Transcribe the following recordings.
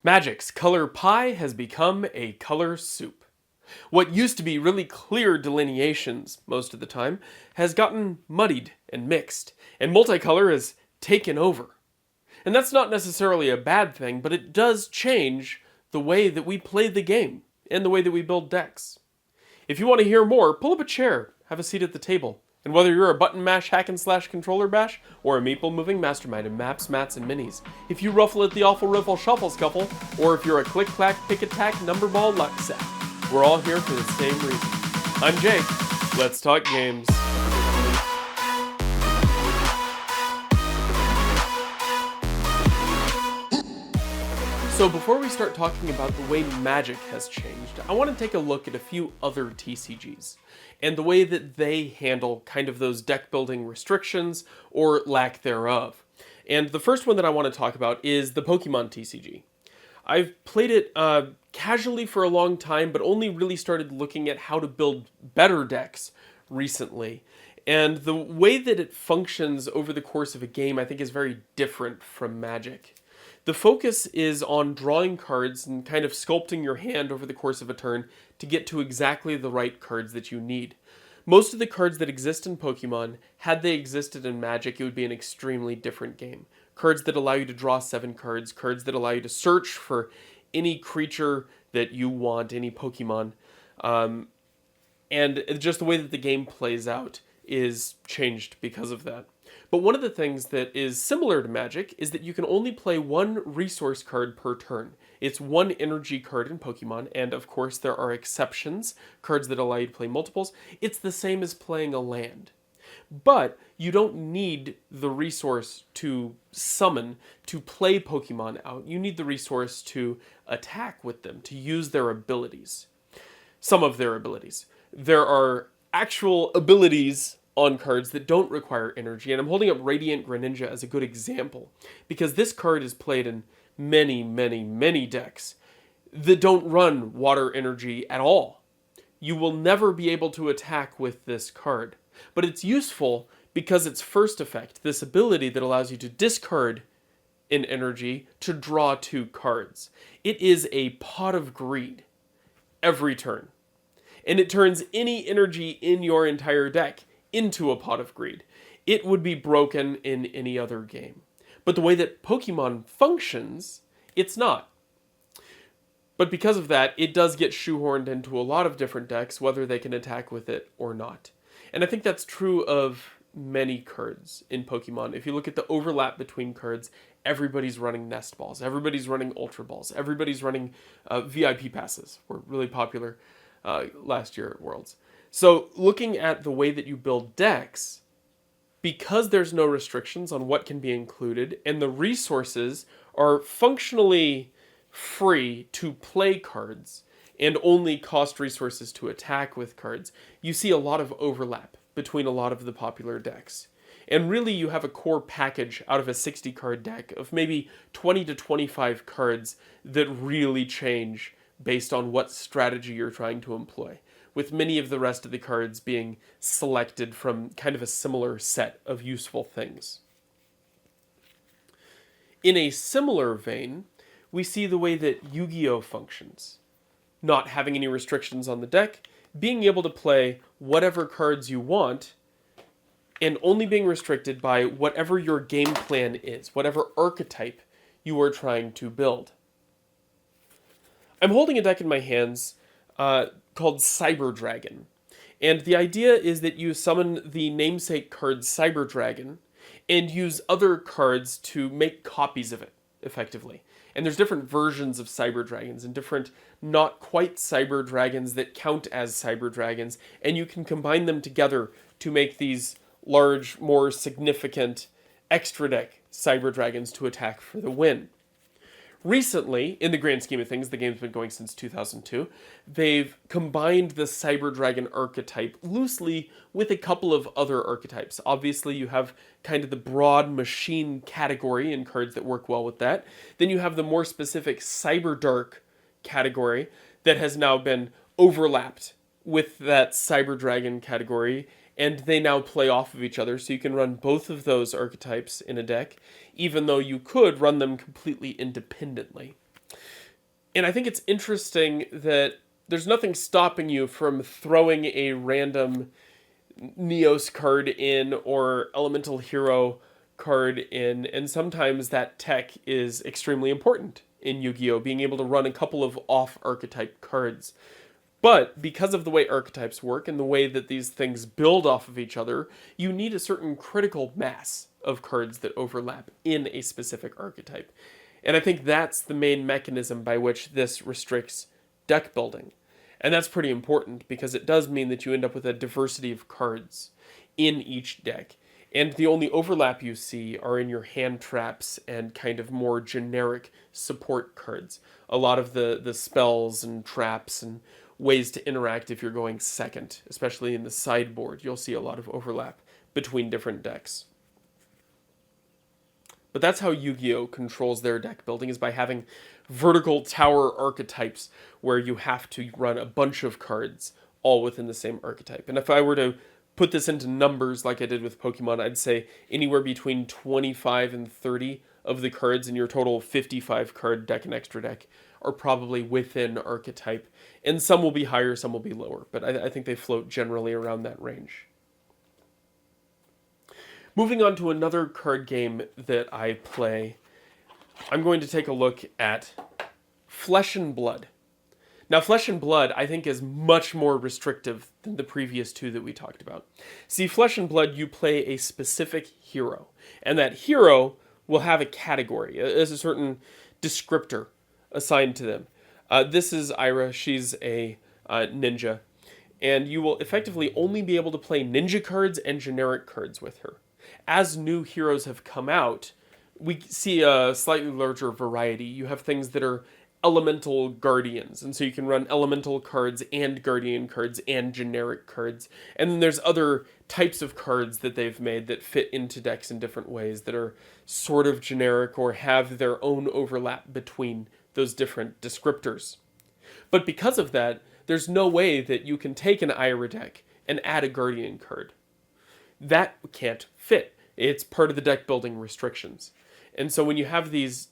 Magic's color pie has become a color soup. What used to be really clear delineations most of the time has gotten muddied and mixed, and multicolor has taken over. And that's not necessarily a bad thing, but it does change the way that we play the game and the way that we build decks. If you want to hear more, pull up a chair, have a seat at the table. And whether you're a button mash hack and slash controller bash, or a meeple moving mastermind in maps, mats, and minis, if you ruffle at the awful riffle shuffle scuffle, or if you're a click clack pick attack number ball luck sack, we're all here for the same reason. I'm Jake. Let's talk games. So before we start talking about the way Magic has changed, I want to take a look at a few other TCGs and the way that they handle kind of those deck building restrictions or lack thereof. And the first one that I want to talk about is the Pokemon TCG. I've played it casually for a long time, but only really started looking at how to build better decks recently. And the way that it functions over the course of a game, I think, is very different from Magic. The focus is on drawing cards and kind of sculpting your hand over the course of a turn to get to exactly the right cards that you need. Most of the cards that exist in Pokemon, had they existed in Magic, it would be an extremely different game. Cards that allow you to draw 7 cards, cards that allow you to search for any creature that you want, any Pokemon. And just the way that the game plays out is changed because of that. But one of the things that is similar to Magic is that you can only play one resource card per turn. It's one energy card in Pokemon, and of course there are exceptions, cards that allow you to play multiples. It's the same as playing a land. But you don't need the resource to summon, to play Pokemon out. You need the resource to attack with them, to use their abilities. Some of their abilities. There are actual abilities on cards that don't require energy, and I'm holding up Radiant Greninja as a good example, because this card is played in many decks that don't run water energy at all. You will never be able to attack with this card, but it's useful because its first effect, this ability that allows you to discard an energy to draw 2 cards. It is a pot of greed every turn, and it turns any energy in your entire deck into a pot of greed. It would be broken in any other game. But the way that Pokemon functions, it's not. But because of that, it does get shoehorned into a lot of different decks, whether they can attack with it or not. And I think that's true of many cards in Pokemon. If you look at the overlap between cards, everybody's running Nest Balls, everybody's running Ultra Balls, everybody's running VIP passes. Were really popular last year at Worlds. So looking at the way that you build decks, because there's no restrictions on what can be included, and the resources are functionally free to play cards, and only cost resources to attack with cards, you see a lot of overlap between a lot of the popular decks. And really you have a core package out of a 60 card deck of maybe 20 to 25 cards that really change based on what strategy you're trying to employ, with many of the rest of the cards being selected from kind of a similar set of useful things. In a similar vein, we see the way that Yu-Gi-Oh! Functions. Not having any restrictions on the deck, being able to play whatever cards you want, and only being restricted by whatever your game plan is, whatever archetype you are trying to build. I'm holding a deck in my hands called Cyber Dragon. And the idea is that you summon the namesake card Cyber Dragon and use other cards to make copies of it, effectively. And there's different versions of Cyber Dragons and different not quite Cyber Dragons that count as Cyber Dragons, and you can combine them together to make these large, more significant extra deck Cyber Dragons to attack for the win. Recently, in the grand scheme of things, the game's been going since 2002, they've combined the Cyber Dragon archetype loosely with a couple of other archetypes. Obviously, you have kind of the broad machine category in cards that work well with that. Then you have the more specific Cyber Dark category that has now been overlapped with that Cyber Dragon category, and they now play off of each other, so you can run both of those archetypes in a deck, even though you could run them completely independently. And I think it's interesting that there's nothing stopping you from throwing a random Neos card in or Elemental Hero card in, and sometimes that tech is extremely important in Yu-Gi-Oh! Being able to run a couple of off-archetype cards. But because of the way archetypes work and the way that these things build off of each other, you need a certain critical mass of cards that overlap in a specific archetype. And I think that's the main mechanism by which this restricts deck building. And that's pretty important because it does mean that you end up with a diversity of cards in each deck. And the only overlap you see are in your hand traps and kind of more generic support cards. A lot of the spells and traps and ways to interact if you're going second, especially in the sideboard, you'll see a lot of overlap between different decks. But that's how Yu-Gi-Oh! Controls their deck building, is by having vertical tower archetypes where you have to run a bunch of cards all within the same archetype. And if I were to put this into numbers like I did with Pokemon, I'd say anywhere between 25 and 30 of the cards in your total 55 card deck and extra deck are probably within archetype. And some will be higher, some will be lower, but I think they float generally around that range. Moving on to another card game that I play, I'm going to take a look at Flesh and Blood. Now, Flesh and Blood, I think, is much more restrictive than the previous two that we talked about. See, Flesh and Blood, you play a specific hero, and that hero will have a category, as a certain descriptor assigned to them. This is Ira. She's a ninja, and you will effectively only be able to play ninja cards and generic cards with her. As new heroes have come out, we see a slightly larger variety. You have things that are elemental guardians, and so you can run elemental cards and guardian cards and generic cards. And then there's other types of cards that they've made that fit into decks in different ways that are sort of generic or have their own overlap between those different descriptors. But because of that, there's no way that you can take an Ira deck and add a guardian card. That can't fit. It's part of the deck building restrictions. And so when you have these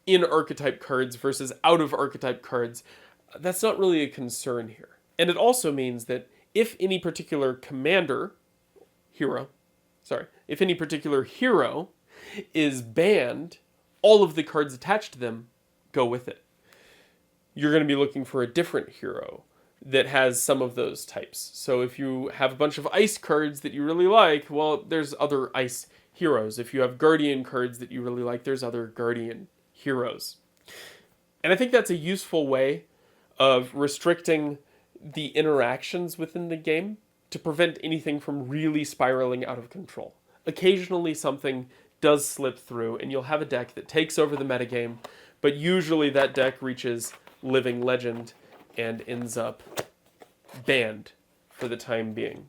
in-archetype cards versus out-of-archetype cards, that's not really a concern here. And it also means that if any particular if any particular hero is banned, all of the cards attached to them go with it. You're going to be looking for a different hero that has some of those types. So if you have a bunch of ice cards that you really like, well, there's other ice heroes. If you have guardian cards that you really like, there's other guardian heroes. And I think that's a useful way of restricting the interactions within the game to prevent anything from really spiraling out of control. Occasionally something does slip through and you'll have a deck that takes over the metagame, but usually that deck reaches Living Legend and ends up banned for the time being.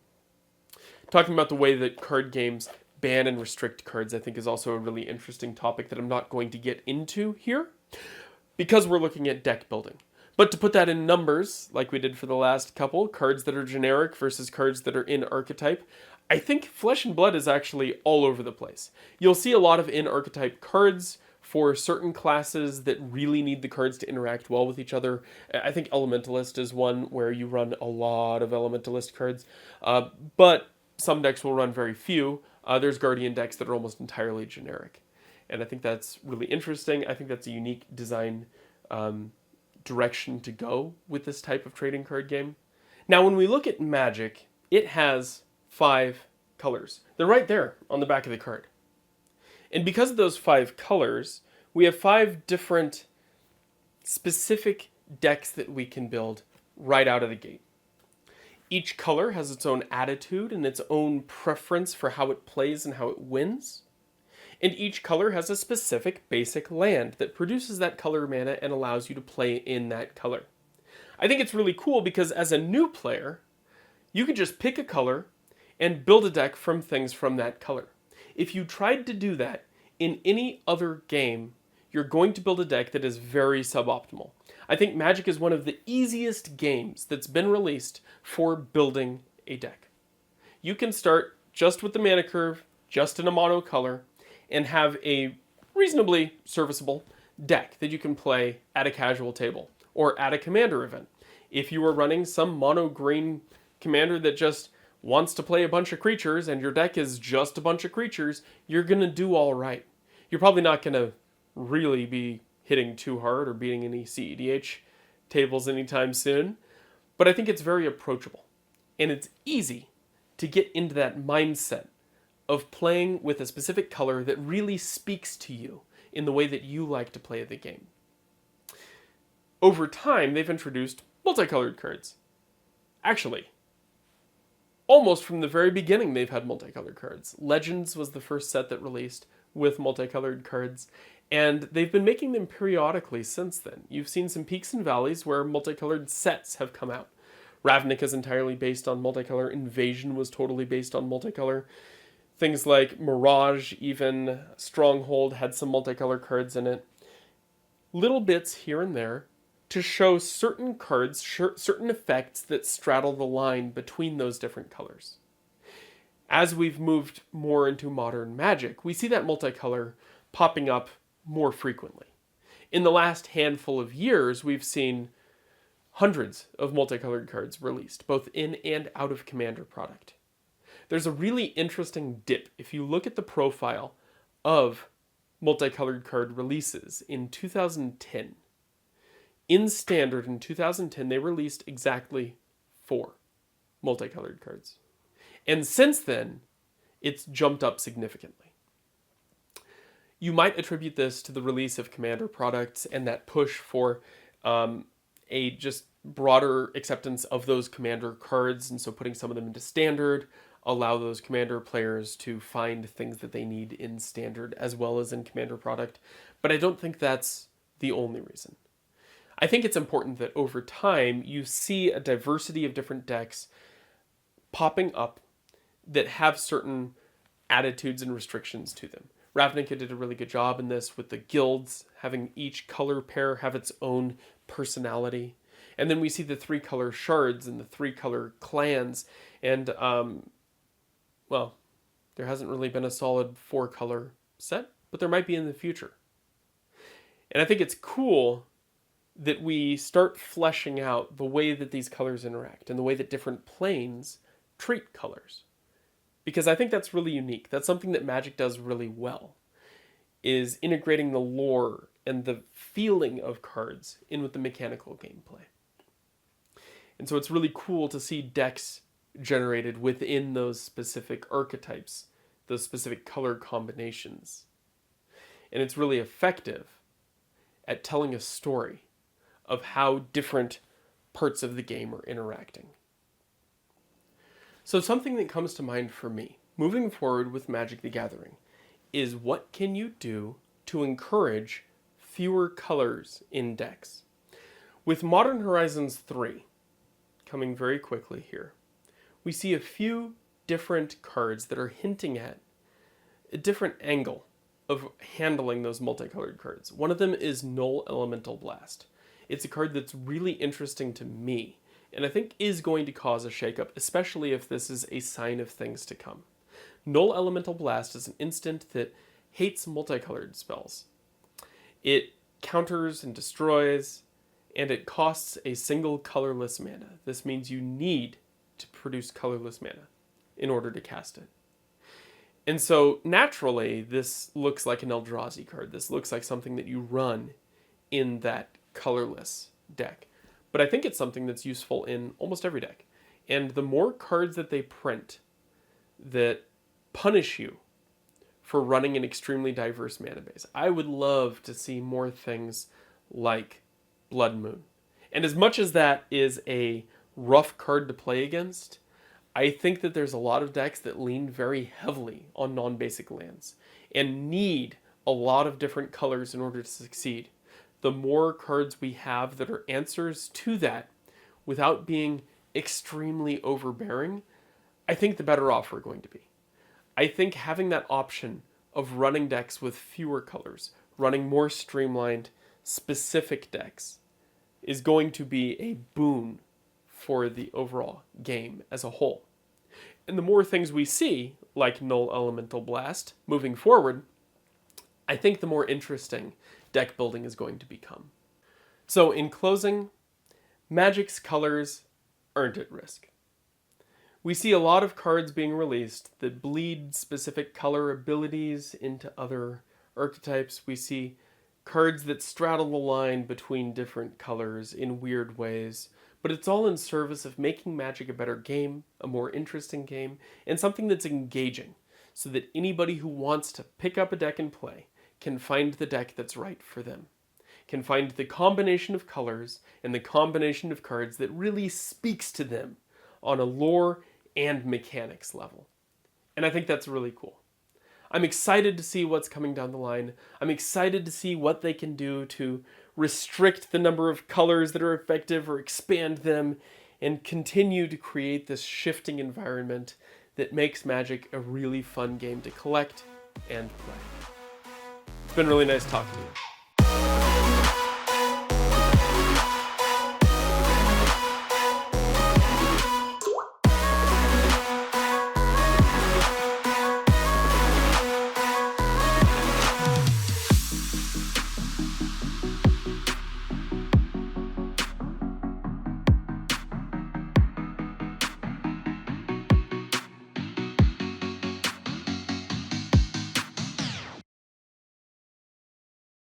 Talking about the way that card games ban and restrict cards, I think, is also a really interesting topic that I'm not going to get into here because we're looking at deck building. But to put that in numbers, like we did for the last couple, cards that are generic versus cards that are in archetype, I think Flesh and Blood is actually all over the place. You'll see a lot of in archetype cards for certain classes that really need the cards to interact well with each other. I think Elementalist is one where you run a lot of Elementalist cards, but some decks will run very few. There's Guardian decks that are almost entirely generic. And I think that's really interesting. I think that's a unique design direction to go with this type of trading card game. Now, when we look at Magic, it has 5 colors. They're right there on the back of the card. And because of those 5 colors, we have 5 different specific decks that we can build right out of the gate. Each color has its own attitude and its own preference for how it plays and how it wins. And each color has a specific basic land that produces that color mana and allows you to play in that color. I think it's really cool because as a new player, you can just pick a color and build a deck from things from that color. If you tried to do that in any other game, you're going to build a deck that is very suboptimal. I think Magic is one of the easiest games that's been released for building a deck. You can start just with the mana curve, just in a mono color, and have a reasonably serviceable deck that you can play at a casual table or at a commander event. If you are running some mono green commander that just wants to play a bunch of creatures and your deck is just a bunch of creatures, you're going to do all right. You're probably not going to really be hitting too hard or beating any CEDH tables anytime soon, but I think it's very approachable. And it's easy to get into that mindset of playing with a specific color that really speaks to you in the way that you like to play the game. Over time, they've introduced multicolored cards. Actually, almost from the very beginning, they've had multicolored cards. Legends was the first set that released with multicolored cards, and they've been making them periodically since then. You've seen some peaks and valleys where multicolored sets have come out. Ravnica is entirely based on multicolor. Invasion was totally based on multicolor. Things like Mirage, even Stronghold, had some multicolor cards in it. Little bits here and there to show certain cards, certain effects that straddle the line between those different colors. As we've moved more into modern Magic, we see that multicolor popping up more frequently. In the last handful of years, we've seen hundreds of multicolored cards released, both in and out of Commander product. There's a really interesting dip if you look at the profile of multicolored card releases in 2010. In Standard in 2010, they released exactly 4 multicolored cards. And since then, it's jumped up significantly. You might attribute this to the release of Commander products and that push for a just broader acceptance of those Commander cards, and so putting some of them into Standard, allow those Commander players to find things that they need in Standard as well as in Commander product. But I don't think that's the only reason. I think it's important that over time you see a diversity of different decks popping up that have certain attitudes and restrictions to them. Ravnica did a really good job in this with the guilds, having each color pair have its own personality. And then we see the 3-color shards and the 3-color clans. And, well, there hasn't really been a solid 4-color set, but there might be in the future. And I think it's cool that we start fleshing out the way that these colors interact and the way that different planes treat colors. Because I think that's really unique. That's something that Magic does really well, is integrating the lore and the feeling of cards in with the mechanical gameplay. And so it's really cool to see decks generated within those specific archetypes, those specific color combinations. And it's really effective at telling a story of how different parts of the game are interacting. So something that comes to mind for me, moving forward with Magic the Gathering, is what can you do to encourage fewer colors in decks? With Modern Horizons 3, coming very quickly here, we see a few different cards that are hinting at a different angle of handling those multicolored cards. One of them is Null Elemental Blast. It's a card that's really interesting to me, and I think is going to cause a shakeup, especially if this is a sign of things to come. Null Elemental Blast is an instant that hates multicolored spells. It counters and destroys, and it costs a single colorless mana. This means you need to produce colorless mana in order to cast it. And so, naturally, this looks like an Eldrazi card. This looks like something that you run in that colorless deck. But I think it's something that's useful in almost every deck. And the more cards that they print that punish you for running an extremely diverse mana base, I would love to see more things like Blood Moon. And as much as that is a rough card to play against, I think that there's a lot of decks that lean very heavily on non-basic lands and need a lot of different colors in order to succeed. The more cards we have that are answers to that without being extremely overbearing, I think the better off we're going to be. I think having that option of running decks with fewer colors, running more streamlined, specific decks, is going to be a boon for the overall game as a whole. And the more things we see, like Null Elemental Blast, moving forward, I think the more interesting deck building is going to become. So in closing, Magic's colors aren't at risk. We see a lot of cards being released that bleed specific color abilities into other archetypes. We see cards that straddle the line between different colors in weird ways, but it's all in service of making Magic a better game, a more interesting game, and something that's engaging, so that anybody who wants to pick up a deck and play can find the deck that's right for them, can find the combination of colors and the combination of cards that really speaks to them on a lore and mechanics level. And I think that's really cool. I'm excited to see what's coming down the line. I'm excited to see what they can do to restrict the number of colors that are effective or expand them and continue to create this shifting environment that makes Magic a really fun game to collect and play. It's been really nice talking to you.